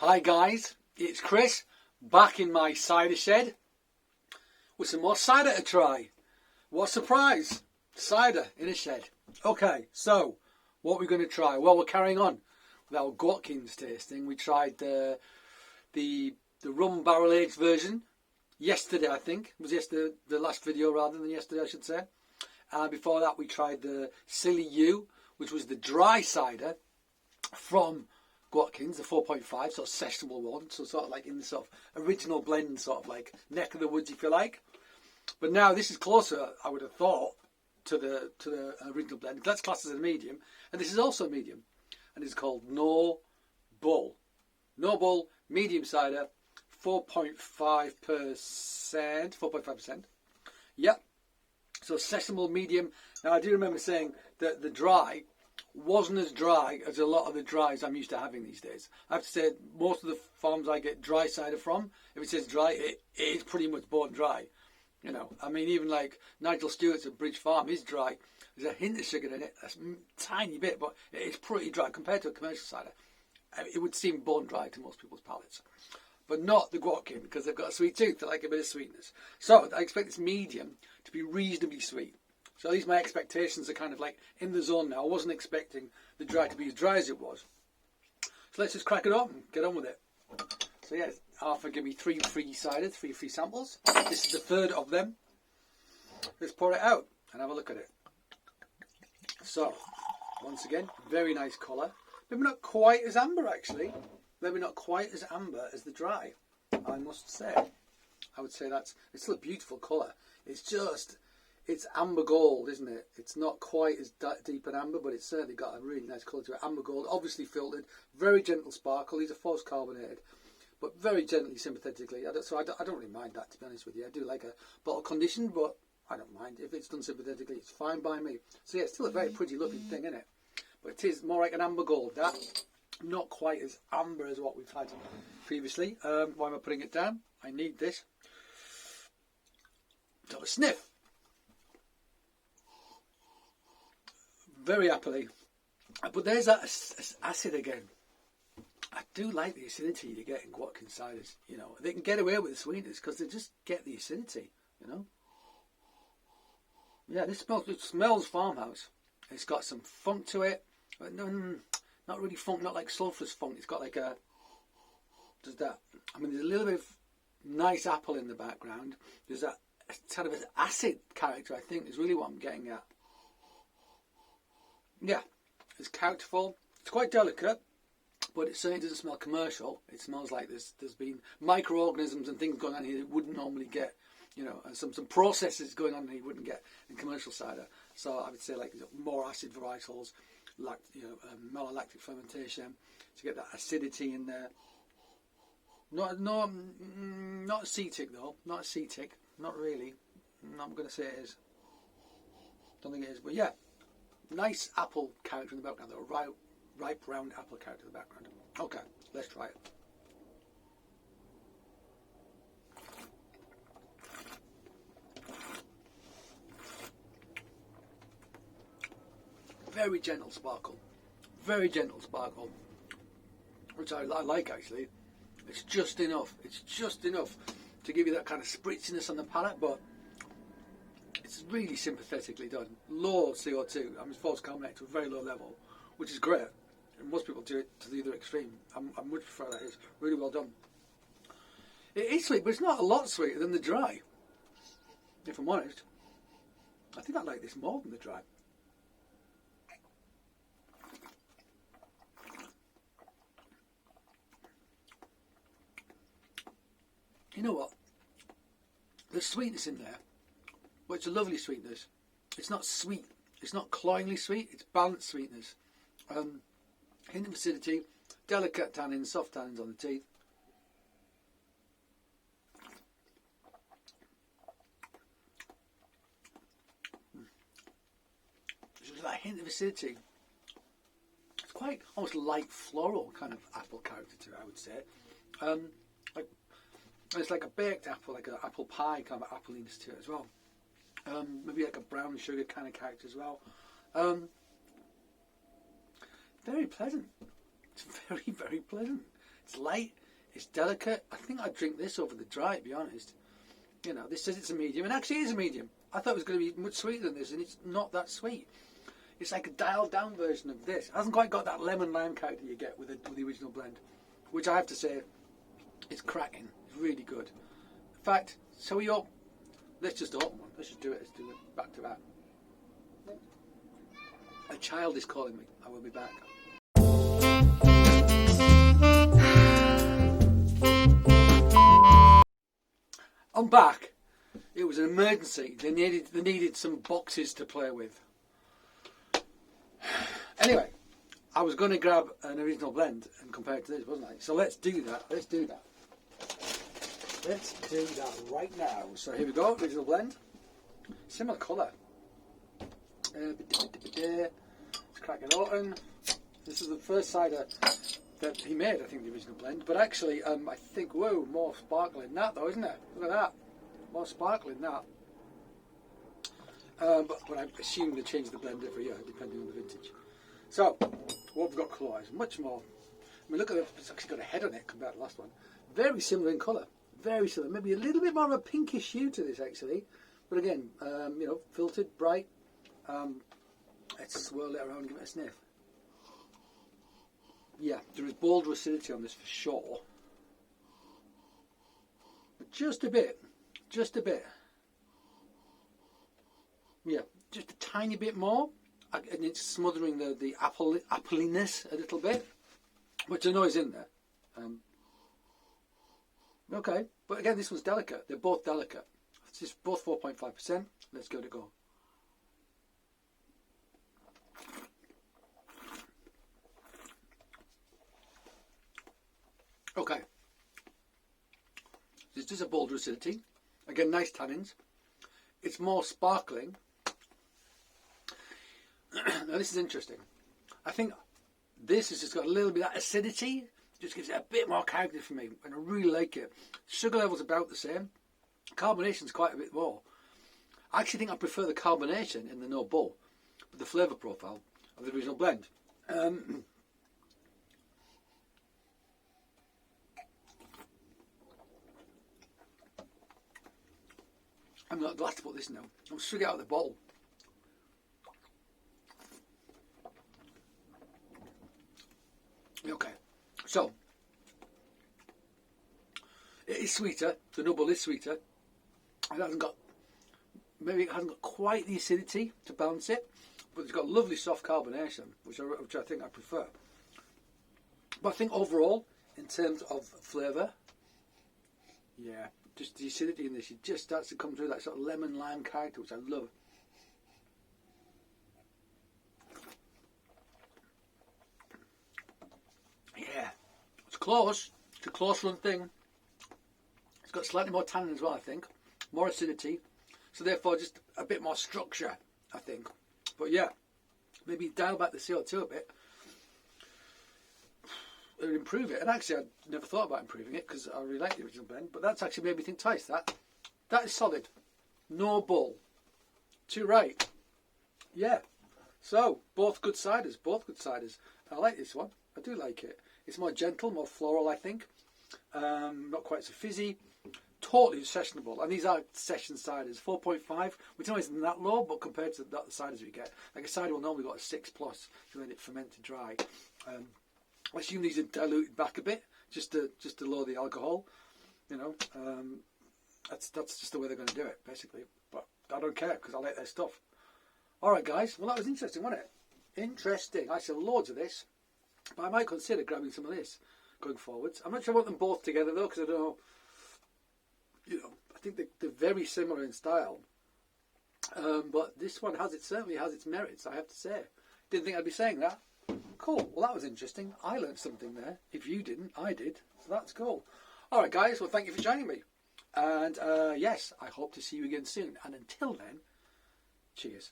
Hi guys, it's Chris, back in my cider shed with some more cider to try. What a surprise! Cider in a shed. Okay, so what we're going to try? Well, we're carrying on with our Gwatkin's tasting. We tried the rum barrel aged version yesterday, I think. It was yesterday, the last video rather than yesterday, I should say. Before that, we tried the Silly U, which was the dry cider from Gwatkin's, the 4.5, sort of sessionable one, so sort of like in the sort of original blend, sort of like neck of the woods, if you like. But now this is closer, I would have thought, to the original blend. That's classed as a medium, and this is also a medium, and it's called No Bull. No Bull medium cider, 4.5%, 4.5%. Yep. So sessionable medium. Now I do remember saying that the dry wasn't as dry as a lot of the dries I'm used to having these days. I have to say, most of the farms I get dry cider from, if it says dry, it is pretty much bone dry. You know, I mean, even like Nigel Stewart's at Bridge Farm is dry. There's a hint of sugar in it, a tiny bit, but it's pretty dry compared to a commercial cider. It would seem bone dry to most people's palates, but not the Gwatkin, because they've got a sweet tooth. They like a bit of sweetness. So I expect this medium to be reasonably sweet. So at least my expectations are kind of like in the zone now. I wasn't expecting the dry to be as dry as it was. So let's just crack it up and get on with it. So yeah, Arthur gave me 3 free ciders, 3 free samples. This is the third of them. Let's pour it out and have a look at it. So, once again, very nice colour. Maybe not quite as amber actually. Maybe not quite as amber as the dry, I must say. I would say it's still a beautiful colour. It's amber gold, isn't it? It's not quite as deep an amber, but it's certainly got a really nice colour to it. Amber gold, obviously filtered, very gentle sparkle. These are force carbonated, but very gently, sympathetically. I don't really mind that, to be honest with you. I do like a bottle conditioned, but I don't mind. If it's done sympathetically, it's fine by me. So yeah, it's still a very pretty looking thing, isn't it? But it is more like an amber gold, that. Not quite as amber as what we've had previously. Why am I putting it down? I need this. Have a sniff. Very happily. But there's that acid again. I do like the acidity you get in Gwatkin ciders. You know, they can get away with the sweetness because they just get the acidity. You know. Yeah, it smells farmhouse. It's got some funk to it. But no, not really funk. Not like sulphurous funk. It's got like there's that. I mean, there's a little bit of nice apple in the background. There's that kind of an acid character. I think is really what I'm getting at. Yeah, it's characterful. It's quite delicate, but it certainly doesn't smell commercial. It smells like there's been microorganisms and things going on here that wouldn't normally get, you know, and some processes going on that you wouldn't get in commercial cider. So I would say like more acid varietals, malolactic fermentation to get that acidity in there. Not acetic though. Not acetic. Not really. I'm going to say it is. Don't think it is, but yeah. Nice apple character in the background, though. Ripe round apple character in the background. Okay, let's try it. Very gentle sparkle. Very gentle sparkle. Which I like, actually. It's just enough. It's just enough to give you that kind of spritziness on the palate, but it's really sympathetically done. Low CO2. I mean, force carbonate to a very low level, which is great. And most people do it to the other extreme. I much prefer that. It's really well done. It is sweet, but it's not a lot sweeter than the dry. If I'm honest, I think I like this more than the dry. You know what? There's sweetness in there. Well, it's a lovely sweetness. It's not sweet. It's not cloyingly sweet. It's balanced sweetness. Hint of acidity, delicate tannins, soft tannins on the teeth. There's that hint of acidity. It's quite almost light floral kind of apple character to it, I would say. It's like a baked apple, like an apple pie kind of appliness to it as well. Maybe like a brown sugar kind of character as well. Very pleasant. It's very, very pleasant. It's light, it's delicate. I think I'd drink this over the dry, to be honest. You know, this says it's a medium, and actually it is a medium. I thought it was going to be much sweeter than this, and it's not that sweet. It's like a dialed down version of this. It hasn't quite got that lemon lime character you get with the original blend, which I have to say is cracking. It's really good. In fact, so we all, let's just open one. Let's just do it. Let's do it back to back. A child is calling me. I will be back. I'm back. It was an emergency. They needed some boxes to play with. Anyway, I was going to grab an original blend and compare it to this, wasn't I? So let's do that. Let's do that. Let's do that right now. So here we go. Original blend. Similar colour. It's cracking open. This is the first cider that he made, I think, the original blend. But actually, I think, whoa, more sparkling than that, though, isn't it? Look at that. More sparkling than that. But I assume they change the blend every year, depending on the vintage. So, what we've got colour-wise, much more. I mean, look at it, it's actually got a head on it compared to the last one. Very similar in colour. Very similar. Maybe a little bit more of a pinkish hue to this, actually. But again, you know, filtered, bright. Let's swirl it around and give it a sniff. Yeah, there is bolder acidity on this for sure. But just a bit. Just a bit. Yeah, just a tiny bit more. And it's smothering the appliness a little bit, which I know is in there. Okay, but again, this one's delicate. They're both delicate. It's just both 4.5%. Let's give it a go. Okay. This is a bolder acidity. Again, nice tannins. It's more sparkling. Now this is interesting. I think this has just got a little bit of that acidity. Just gives it a bit more character for me, and I really like it. Sugar level's about the same. Carbonation's quite a bit more. I actually think I prefer the carbonation in the no bull, but the flavour profile of the original blend. I'm not glad to put this now. I'm straight out of the bottle. Okay, so it is sweeter. The no bull is sweeter. It hasn't got, maybe it hasn't got quite the acidity to balance it, but it's got lovely soft carbonation, which I think I prefer. But I think overall, in terms of flavour, yeah, just the acidity in this, it just starts to come through that sort of lemon lime character, which I love. Yeah, it's close. It's a close run thing. It's got slightly more tannin as well, I think. More acidity. So therefore just a bit more structure, I think. But yeah, maybe dial back the CO2 a bit. It would improve it. And actually, I never thought about improving it because I really like the original blend. But that's actually made me think twice. That is solid. No bull. Too right. Yeah. So, both good ciders. Both good ciders. I like this one. I do like it. It's more gentle, more floral, I think. Not quite so fizzy. Totally sessionable. And these are session ciders. 4.5, which isn't that low, but compared to the ciders we get. Like a cider will normally got a 6+ to let it ferment to dry. I assume these are diluted back a bit, just to lower the alcohol. You know, that's just the way they're going to do it, basically. But I don't care because I like their stuff. All right, guys. Well, that was interesting, wasn't it? Interesting. I sell loads of this, but I might consider grabbing some of this going forwards. I'm not sure I want them both together though, because I don't know. You know, I think they're very similar in style, but this one certainly has its merits. I have to say. Didn't think I'd be saying that. Cool. Well, that was interesting. I learned something there. If you didn't, I did. So that's cool. All right, guys. Well, thank you for joining me. And yes, I hope to see you again soon. And until then, cheers.